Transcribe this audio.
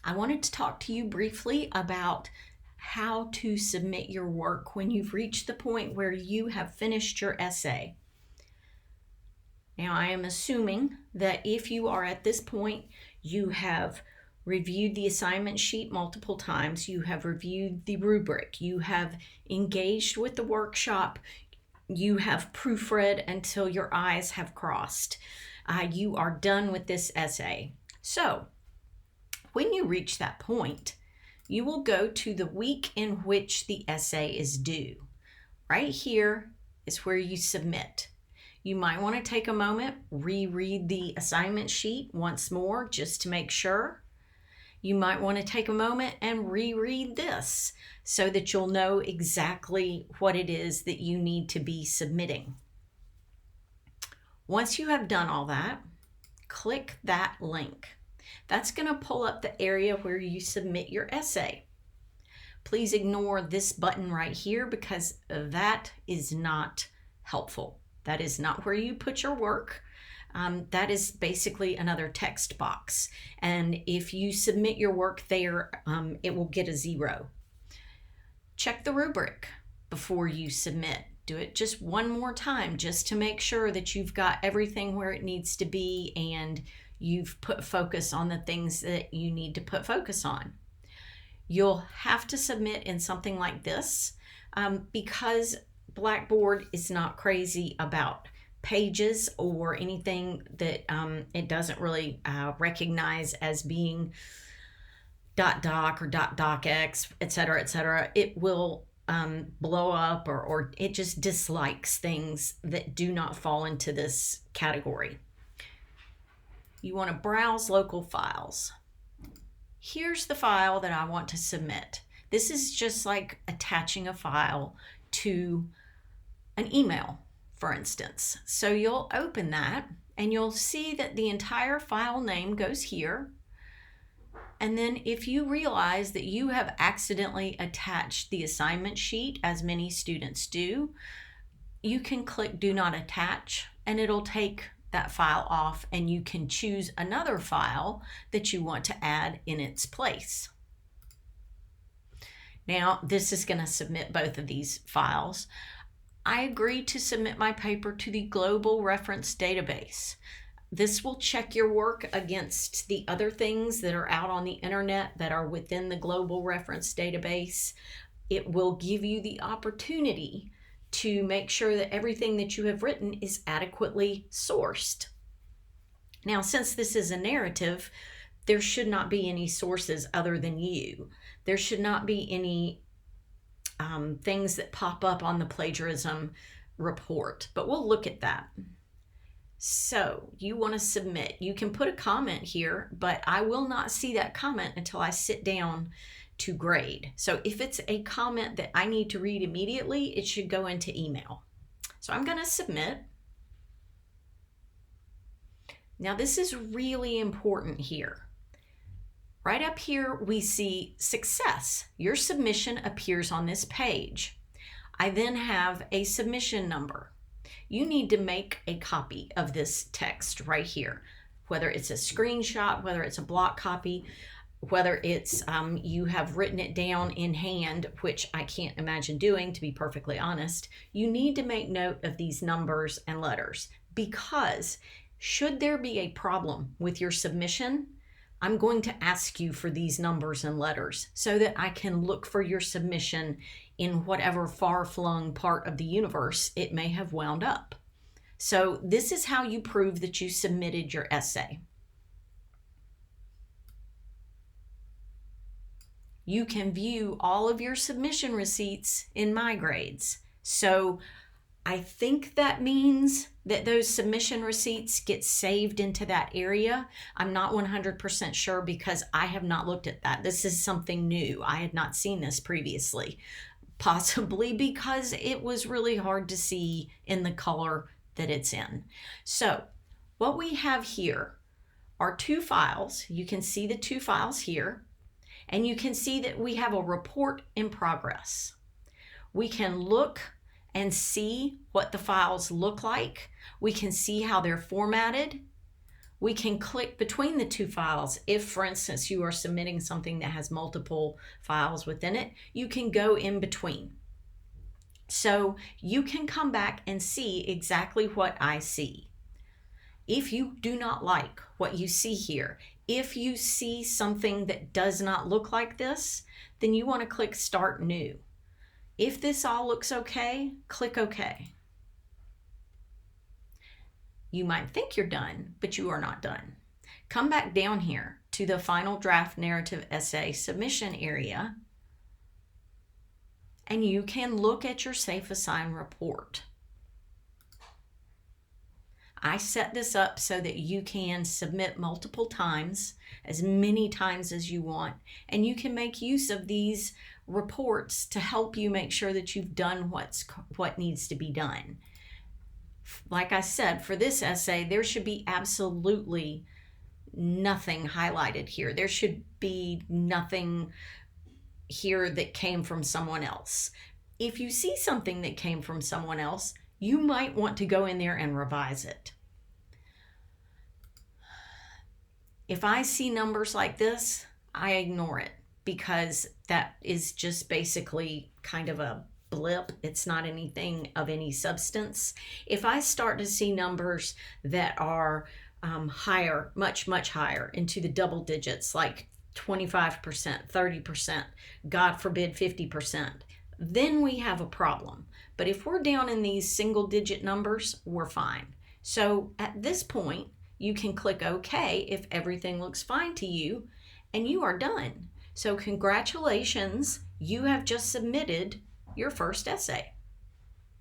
I wanted to talk to you briefly about how to submit your work when you've reached the point where you have finished your essay. Now, I am assuming that if you are at this point, you have reviewed the assignment sheet multiple times, you have reviewed the rubric, you have engaged with the workshop, you have proofread until your eyes have crossed. You are done with this essay. So, when you reach that point, you will go to the week in which the essay is due. Right here is where you submit. You might want to take a moment, reread the assignment sheet once more just to make sure. You might want to take a moment and reread this so that you'll know exactly what it is that you need to be submitting. Once you have done all that, click that link. That's going to pull up the area where you submit your essay. Please ignore this button right here because that is not helpful. That is not where you put your work. That is basically another text box. And if you submit your work there, it will get a 0. Check the rubric before you submit. Do it just one more time just to make sure that you've got everything where it needs to be and you've put focus on the things that you need to put focus on. You'll have to submit in something like this because Blackboard is not crazy about pages or anything that it doesn't really recognize as being .doc or .docx, etc., etc. It will blow up or it just dislikes things that do not fall into this category. You want to browse local files. Here's the file that I want to submit. This is just like attaching a file to an email, for instance. So you'll open that and you'll see that the entire file name goes here. And then if you realize that you have accidentally attached the assignment sheet, as many students do, you can click Do Not Attach and it'll take that file off and you can choose another file that you want to add in its place. Now, this is going to submit both of these files. I agreed to submit my paper to the Global Reference Database. This will check your work against the other things that are out on the internet that are within the Global Reference Database. It will give you the opportunity to make sure that everything that you have written is adequately sourced. Now, since this is a narrative, there should not be any sources other than you. There should not be any things that pop up on the plagiarism report, but we'll look at that. So you want to submit. You can put a comment here, but I will not see that comment until I sit down to grade. So if it's a comment that I need to read immediately, it should go into email. So I'm going to submit. Now this is really important here. Right up here we see success. Your submission appears on this page. I then have a submission number. You need to make a copy of this text right here, whether it's a screenshot, whether it's a block copy, whether it's you have written it down in hand, which I can't imagine doing, to be perfectly honest. You need to make note of these numbers and letters because should there be a problem with your submission, I'm going to ask you for these numbers and letters so that I can look for your submission in whatever far-flung part of the universe it may have wound up. So this is how you prove that you submitted your essay. You can view all of your submission receipts in My Grades. So I think that means that those submission receipts get saved into that area. I'm not 100% sure because I have not looked at that. This is something new. I had not seen this previously, possibly because it was really hard to see in the color that it's in. So what we have here are 2 files. You can see the 2 files here. And you can see that we have a report in progress. We can look and see what the files look like. We can see how they're formatted. We can click between the two files. If, for instance, you are submitting something that has multiple files within it, you can go in between. So you can come back and see exactly what I see. If you do not like what you see here, if you see something that does not look like this, then you want to click Start New. If this all looks okay, click OK. You might think you're done, but you are not done. Come back down here to the Final Draft Narrative Essay Submission area, and you can look at your Safe Assign report. I set this up so that you can submit multiple times, as many times as you want, and you can make use of these reports to help you make sure that you've done what needs to be done. Like I said, for this essay, there should be absolutely nothing highlighted here. There should be nothing here that came from someone else. If you see something that came from someone else, you might want to go in there and revise it. If I see numbers like this, I ignore it because that is just basically kind of a blip. It's not anything of any substance. If I start to see numbers that are higher, much higher, into the double digits, like 25%, 30%, God forbid 50%, then we have a problem. But if we're down in these single digit numbers, we're fine. So at this point, you can click OK if everything looks fine to you, and you are done. So congratulations, you have just submitted your first essay.